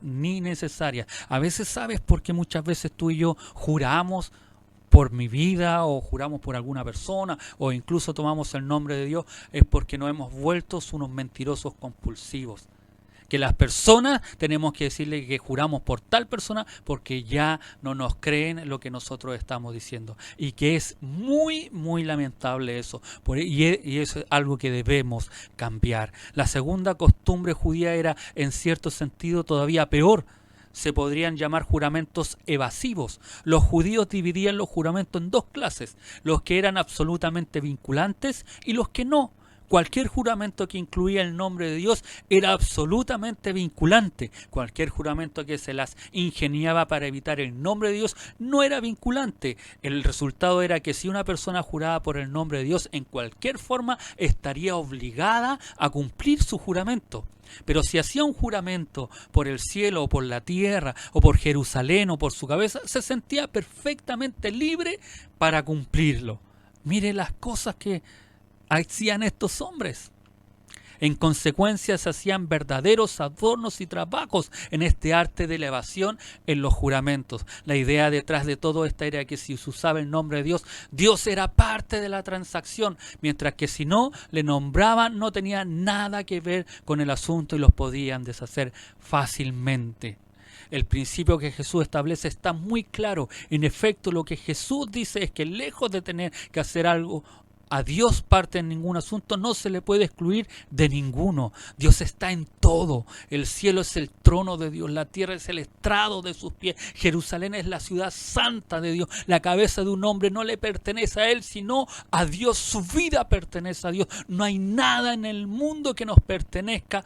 ni necesarias. A veces, ¿sabes por qué muchas veces tú y yo juramos por mi vida o juramos por alguna persona o incluso tomamos el nombre de Dios? Es porque nos hemos vuelto unos mentirosos compulsivos. Que las personas tenemos que decirle que juramos por tal persona porque ya no nos creen lo que nosotros estamos diciendo. Y que es muy, muy lamentable eso. Y eso es algo que debemos cambiar. La segunda costumbre judía era, en cierto sentido, todavía peor. Se podrían llamar juramentos evasivos. Los judíos dividían los juramentos en dos clases: los que eran absolutamente vinculantes y los que no. Cualquier juramento que incluía el nombre de Dios era absolutamente vinculante. Cualquier juramento que se las ingeniaba para evitar el nombre de Dios no era vinculante. El resultado era que si una persona juraba por el nombre de Dios en cualquier forma, estaría obligada a cumplir su juramento. Pero si hacía un juramento por el cielo o por la tierra o por Jerusalén o por su cabeza, se sentía perfectamente libre para cumplirlo. Mire las cosas que hacían estos hombres. En consecuencia, se hacían verdaderos adornos y trabajos en este arte de elevación en los juramentos. La idea detrás de todo esto era que si se usaba el nombre de Dios, Dios era parte de la transacción, mientras que si no le nombraban, no tenía nada que ver con el asunto y los podían deshacer fácilmente. El principio que Jesús establece está muy claro. En efecto, lo que Jesús dice es que lejos de tener que hacer algo a Dios parte en ningún asunto, no se le puede excluir de ninguno. Dios está en todo. El cielo es el trono de Dios, la tierra es el estrado de sus pies, Jerusalén es la ciudad santa de Dios. La cabeza de un hombre no le pertenece a él, sino a Dios. Su vida pertenece a Dios. No hay nada en el mundo que nos pertenezca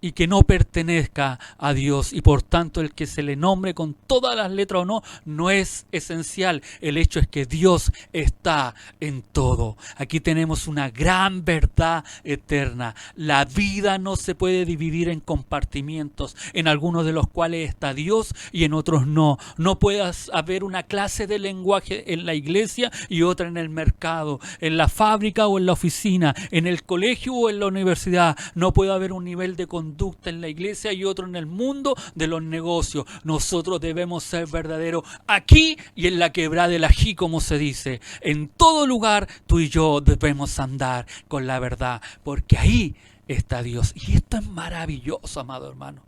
y que no pertenezca a Dios, y por tanto el que se le nombre con todas las letras o no, no es esencial. El hecho es que Dios está en todo. Aquí tenemos una gran verdad eterna. La vida no se puede dividir en compartimientos, en algunos de los cuales está Dios y en otros no. No puede haber una clase de lenguaje en la iglesia y otra en el mercado, en la fábrica o en la oficina, en el colegio o en la universidad. No puede haber un nivel de conducta en la iglesia y otro en el mundo de los negocios. Nosotros debemos ser verdaderos aquí y en la quebrada del ají, como se dice. En todo lugar tú y yo debemos andar con la verdad, porque ahí está Dios. Y esto es maravilloso, amado hermano.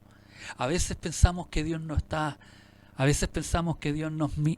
A veces pensamos que Dios no está. A veces pensamos que Dios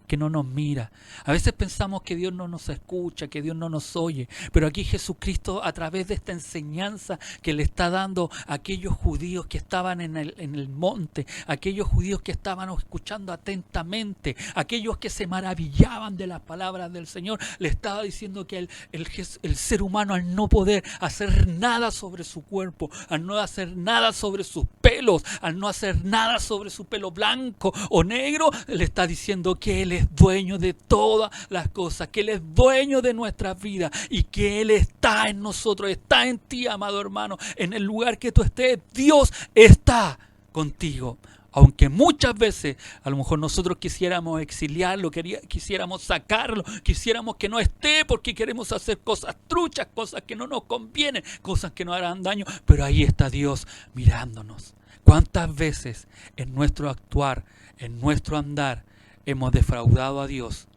que no nos mira. A veces pensamos que Dios no nos escucha, que Dios no nos oye. Pero aquí Jesucristo, a través de esta enseñanza que le está dando a aquellos judíos que estaban en el monte, aquellos judíos que estaban escuchando atentamente, aquellos que se maravillaban de las palabras del Señor, le estaba diciendo que el ser humano, al no poder hacer nada sobre su cuerpo, al no hacer nada sobre sus pelos, al no hacer nada sobre su pelo blanco o negro, le está diciendo que Él es dueño de todas las cosas, que Él es dueño de nuestras vidas y que Él está en nosotros, está en ti, amado hermano. En el lugar que tú estés, Dios está contigo. Aunque muchas veces a lo mejor nosotros quisiéramos exiliarlo, quisiéramos sacarlo, quisiéramos que no esté porque queremos hacer cosas truchas, cosas que no nos convienen, cosas que nos harán daño, pero ahí está Dios mirándonos. ¿Cuántas veces en nuestro actuar, en nuestro andar, hemos defraudado a Dios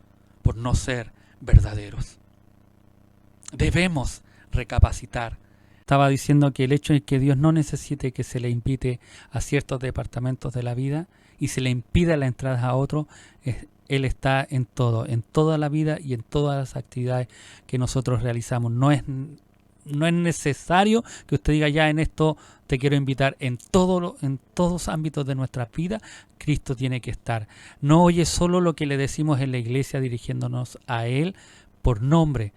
por no ser verdaderos? Debemos recapacitar. Estaba diciendo que el hecho es que Dios no necesite que se le invite a ciertos departamentos de la vida y se le impida la entrada a otros. Él está en todo, en toda la vida y en todas las actividades que nosotros realizamos. No es necesario que usted diga, ya en esto te quiero invitar. En todos los ámbitos de nuestra vida, Cristo tiene que estar. No oye solo lo que le decimos en la iglesia dirigiéndonos a Él por nombre.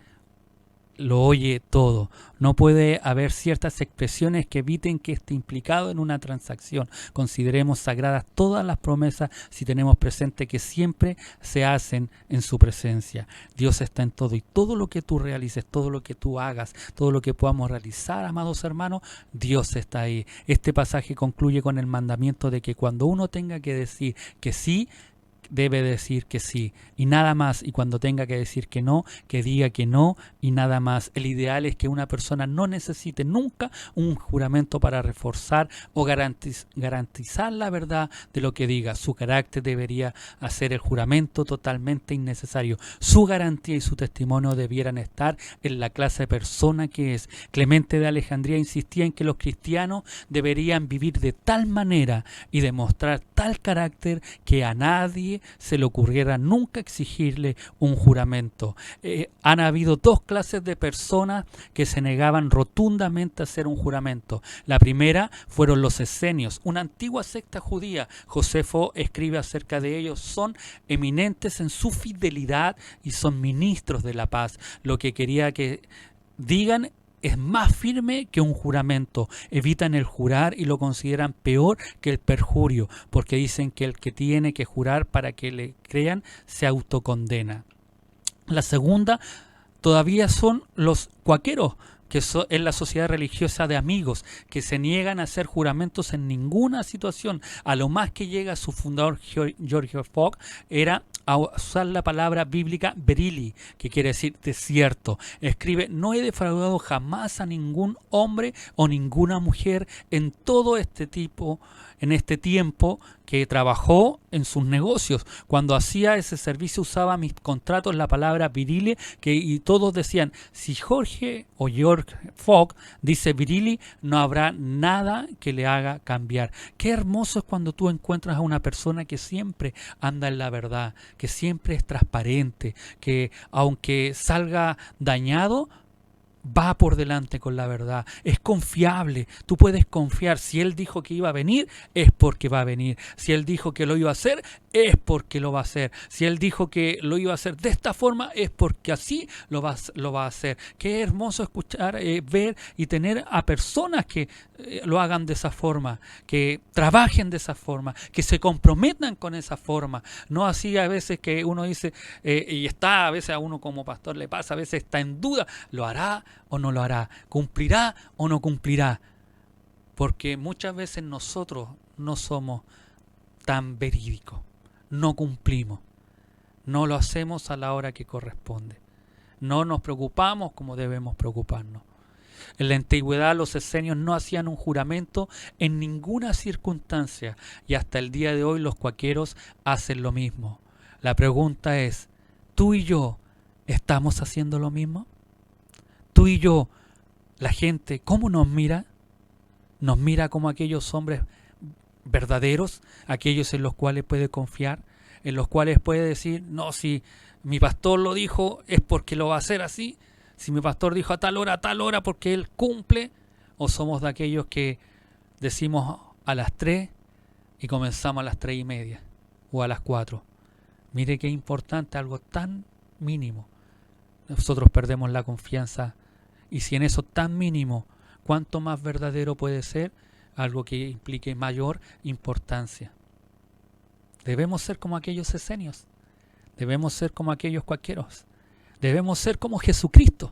Lo oye todo. No puede haber ciertas expresiones que eviten que esté implicado en una transacción. Consideremos sagradas todas las promesas si tenemos presente que siempre se hacen en su presencia. Dios está en todo y todo lo que tú realices, todo lo que tú hagas, todo lo que podamos realizar, amados hermanos, Dios está ahí. Este pasaje concluye con el mandamiento de que cuando uno tenga que decir que sí, debe decir que sí y nada más, y cuando tenga que decir que no, que diga que no y nada más. El ideal es que una persona no necesite nunca un juramento para reforzar o garantizar la verdad de lo que diga. Su carácter debería hacer el juramento totalmente innecesario. Su garantía y su testimonio debieran estar en la clase de persona que es. Clemente de Alejandría insistía en que los cristianos deberían vivir de tal manera y demostrar tal carácter que a nadie se le ocurriera nunca exigirle un juramento. Han habido dos clases de personas que se negaban rotundamente a hacer un juramento. La primera fueron los esenios, una antigua secta judía. Josefo escribe acerca de ellos: son eminentes en su fidelidad y son ministros de la paz. Lo que quería que digan es más firme que un juramento. Evitan el jurar y lo consideran peor que el perjurio, porque dicen que el que tiene que jurar para que le crean se autocondena. La segunda todavía son los cuáqueros, que es la sociedad religiosa de amigos, que se niegan a hacer juramentos en ninguna situación. A lo más que llega su fundador, George Fogg, era a usar la palabra bíblica verili, que quiere decir desierto. Escribe: no he defraudado jamás a ningún hombre o ninguna mujer en todo este tiempo que trabajó en sus negocios. Cuando hacía ese servicio usaba mis contratos la palabra virile, y todos decían: si George Fogg dice virili, no habrá nada que le haga cambiar. Qué hermoso es cuando tú encuentras a una persona que siempre anda en la verdad, que siempre es transparente, que aunque salga dañado, va por delante con la verdad, es confiable, tú puedes confiar. Si él dijo que iba a venir, es porque va a venir. Si él dijo que lo iba a hacer, es porque lo va a hacer. Si él dijo que lo iba a hacer de esta forma, es porque así lo va a hacer. Qué hermoso escuchar, ver y tener a personas que lo hagan de esa forma, que trabajen de esa forma, que se comprometan con esa forma. No así a veces que uno dice, y está a veces a uno como pastor le pasa, a veces está en duda, ¿lo hará o no lo hará? ¿Cumplirá o no cumplirá? Porque muchas veces nosotros no somos tan verídicos, no cumplimos, no lo hacemos a la hora que corresponde, no nos preocupamos como debemos preocuparnos. En la antigüedad los esenios no hacían un juramento en ninguna circunstancia, y hasta el día de hoy los cuáqueros hacen lo mismo. La pregunta es, ¿tú y yo estamos haciendo lo mismo? ¿Tú y yo, la gente, cómo nos mira? ¿Nos mira como aquellos hombres verdaderos, aquellos en los cuales puede confiar, en los cuales puede decir: no, si mi pastor lo dijo es porque lo va a hacer así, si mi pastor dijo a tal hora porque él cumple? ¿O somos de aquellos que decimos a las 3 y comenzamos a las 3:30 o a las 4? Mire qué importante, algo tan mínimo. Nosotros perdemos la confianza, y si en eso tan mínimo, ¿cuánto más verdadero puede ser algo que implique mayor importancia? Debemos ser como aquellos esenios, debemos ser como aquellos cuáqueros, debemos ser como Jesucristo,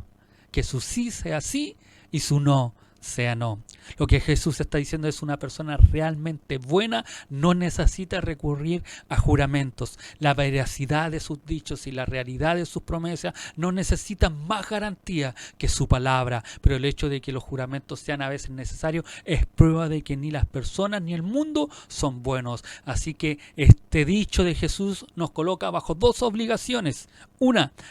que su sí sea sí y su no sea no. Lo que Jesús está diciendo es: una persona realmente buena no necesita recurrir a juramentos. La veracidad de sus dichos y la realidad de sus promesas no necesitan más garantía que su palabra, pero el hecho de que los juramentos sean a veces necesarios es prueba de que ni las personas ni el mundo son buenos. Así que este dicho de Jesús nos coloca bajo dos obligaciones.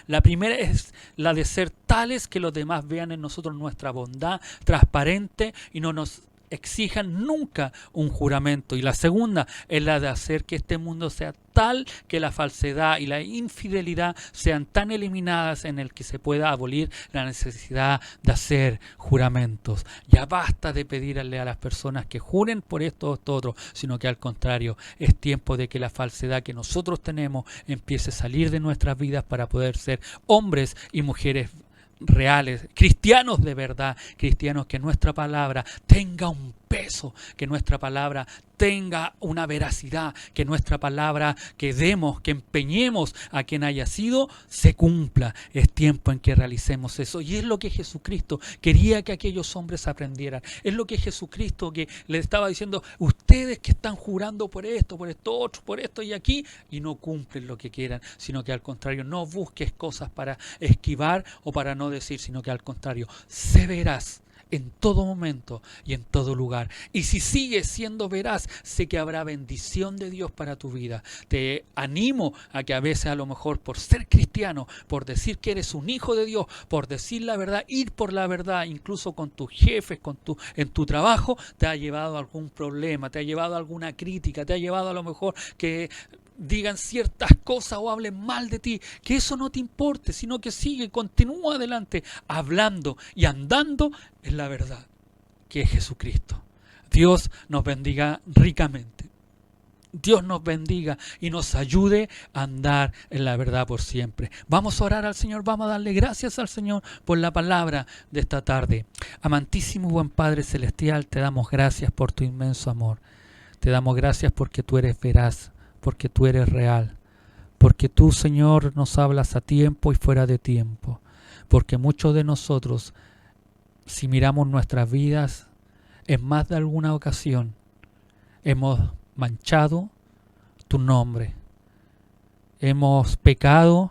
La primera es la de ser tales que los demás vean en nosotros nuestra bondad transparente y no nos exijan nunca un juramento. Y la segunda es la de hacer que este mundo sea tal que la falsedad y la infidelidad sean tan eliminadas, en el que se pueda abolir la necesidad de hacer juramentos. Ya basta de pedirle a las personas que juren por esto o esto otro, sino que al contrario, es tiempo de que la falsedad que nosotros tenemos empiece a salir de nuestras vidas para poder ser hombres y mujeres reales, cristianos de verdad, cristianos que nuestra palabra tenga un peso, que nuestra palabra tenga una veracidad, que nuestra palabra que demos, que empeñemos a quien haya sido, se cumpla. Es tiempo en que realicemos eso, y es lo que Jesucristo quería que aquellos hombres aprendieran. Es lo que Jesucristo que le estaba diciendo: ustedes que están jurando por esto otro, por esto y aquí, y no cumplen lo que quieran, sino que al contrario, no busques cosas para esquivar o para no decir, sino que al contrario, sé veraz en todo momento y en todo lugar. Y si sigues siendo veraz, sé que habrá bendición de Dios para tu vida. Te animo a que a veces, a lo mejor por ser cristiano, por decir que eres un hijo de Dios, por decir la verdad, ir por la verdad, incluso con tus jefes, en tu trabajo, te ha llevado a algún problema, te ha llevado a alguna crítica, te ha llevado a lo mejor que digan ciertas cosas o hablen mal de ti. Que eso no te importe, sino que sigue, continúa adelante, hablando y andando en la verdad, que es Jesucristo. Dios nos bendiga ricamente. Dios nos bendiga y nos ayude a andar en la verdad por siempre. Vamos a orar al Señor, vamos a darle gracias al Señor por la palabra de esta tarde. Amantísimo buen Padre Celestial, te damos gracias por tu inmenso amor. Te damos gracias porque tú eres veraz, porque tú eres real, porque tú, Señor, nos hablas a tiempo y fuera de tiempo, porque muchos de nosotros si miramos nuestras vidas, en más de alguna ocasión hemos manchado tu nombre. Hemos pecado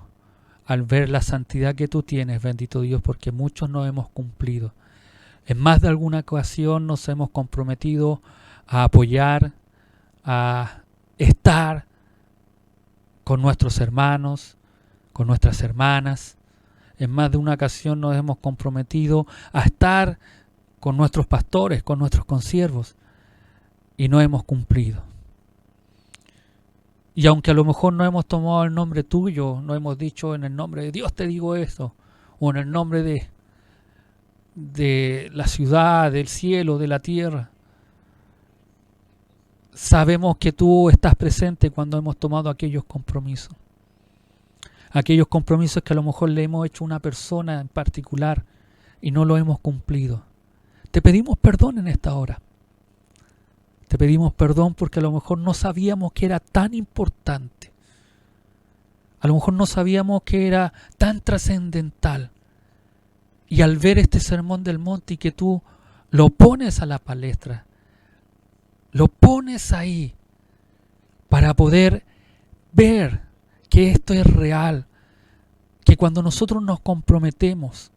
al ver la santidad que tú tienes, bendito Dios, porque muchos no hemos cumplido. En más de alguna ocasión nos hemos comprometido a apoyar, a estar con nuestros hermanos, con nuestras hermanas. En más de una ocasión nos hemos comprometido a estar con nuestros pastores, con nuestros consiervos, y no hemos cumplido. Y aunque a lo mejor no hemos tomado el nombre tuyo, no hemos dicho en el nombre de Dios te digo esto, o en el nombre de la ciudad, del cielo, de la tierra, sabemos que tú estás presente cuando hemos tomado aquellos compromisos. Aquellos compromisos que a lo mejor le hemos hecho a una persona en particular y no lo hemos cumplido. Te pedimos perdón en esta hora. Te pedimos perdón porque a lo mejor no sabíamos que era tan importante. A lo mejor no sabíamos que era tan trascendental. Y al ver este sermón del monte y que tú lo pones a la palestra, lo pones ahí para poder ver que esto es real, que cuando nosotros nos comprometemos,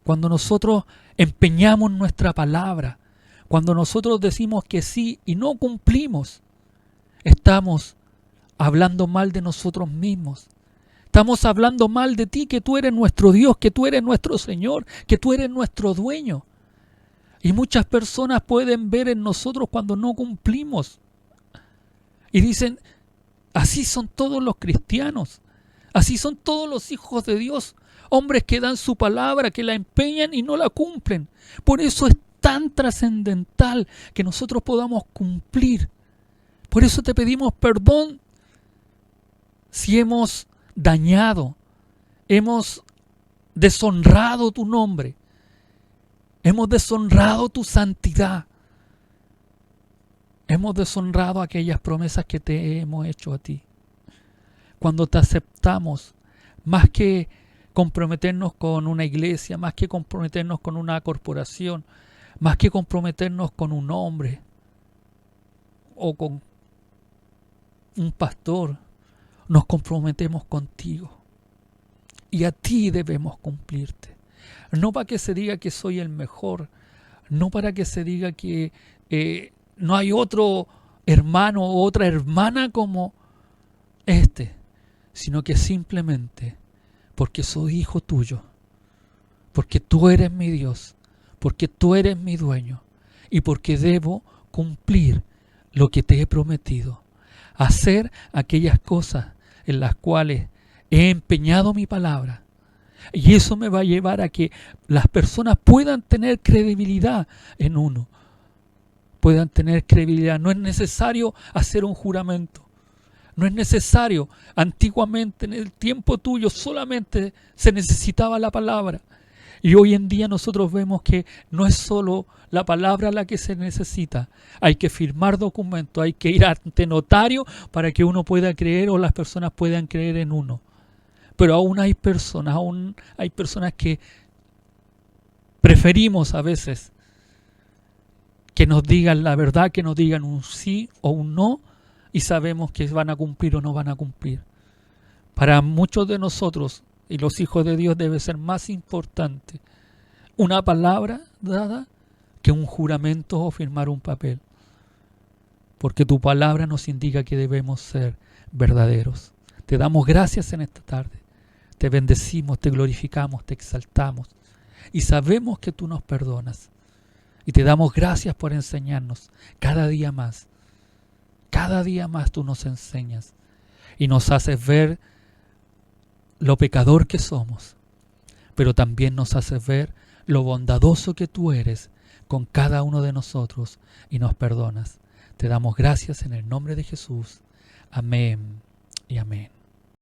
cuando nosotros empeñamos nuestra palabra, cuando nosotros decimos que sí y no cumplimos, estamos hablando mal de nosotros mismos. Estamos hablando mal de ti, que tú eres nuestro Dios, que tú eres nuestro Señor, que tú eres nuestro dueño. Y muchas personas pueden ver en nosotros cuando no cumplimos. Y dicen, así son todos los cristianos, así son todos los hijos de Dios, hombres que dan su palabra, que la empeñan y no la cumplen. Por eso es tan trascendental que nosotros podamos cumplir. Por eso te pedimos perdón si hemos dañado, hemos deshonrado tu nombre, hemos deshonrado tu santidad, hemos deshonrado aquellas promesas que te hemos hecho a ti. Cuando te aceptamos, más que comprometernos con una iglesia, más que comprometernos con una corporación, más que comprometernos con un hombre o con un pastor, nos comprometemos contigo. Y a ti debemos cumplirte. No para que se diga que soy el mejor, no para que se diga que no hay otro hermano o otra hermana como este, sino que simplemente porque soy hijo tuyo, porque tú eres mi Dios, porque tú eres mi dueño y porque debo cumplir lo que te he prometido, hacer aquellas cosas en las cuales he empeñado mi palabra. Y eso me va a llevar a que las personas puedan tener credibilidad en uno, puedan tener credibilidad. No es necesario hacer un juramento, no es necesario. Antiguamente, en el tiempo tuyo, solamente se necesitaba la palabra. Y hoy en día nosotros vemos que no es solo la palabra la que se necesita. Hay que firmar documentos, hay que ir ante notario para que uno pueda creer o las personas puedan creer en uno. Pero aún hay personas que preferimos a veces que nos digan la verdad, que nos digan un sí o un no, y sabemos que van a cumplir o no van a cumplir. Para muchos de nosotros y los hijos de Dios debe ser más importante una palabra dada que un juramento o firmar un papel. Porque tu palabra nos indica que debemos ser verdaderos. Te damos gracias en esta tarde. Te bendecimos, te glorificamos, te exaltamos. Y sabemos que tú nos perdonas. Y te damos gracias por enseñarnos cada día más. Cada día más tú nos enseñas. Y nos haces ver lo pecador que somos, pero también nos hace ver lo bondadoso que tú eres con cada uno de nosotros y nos perdonas. Te damos gracias en el nombre de Jesús. Amén y amén.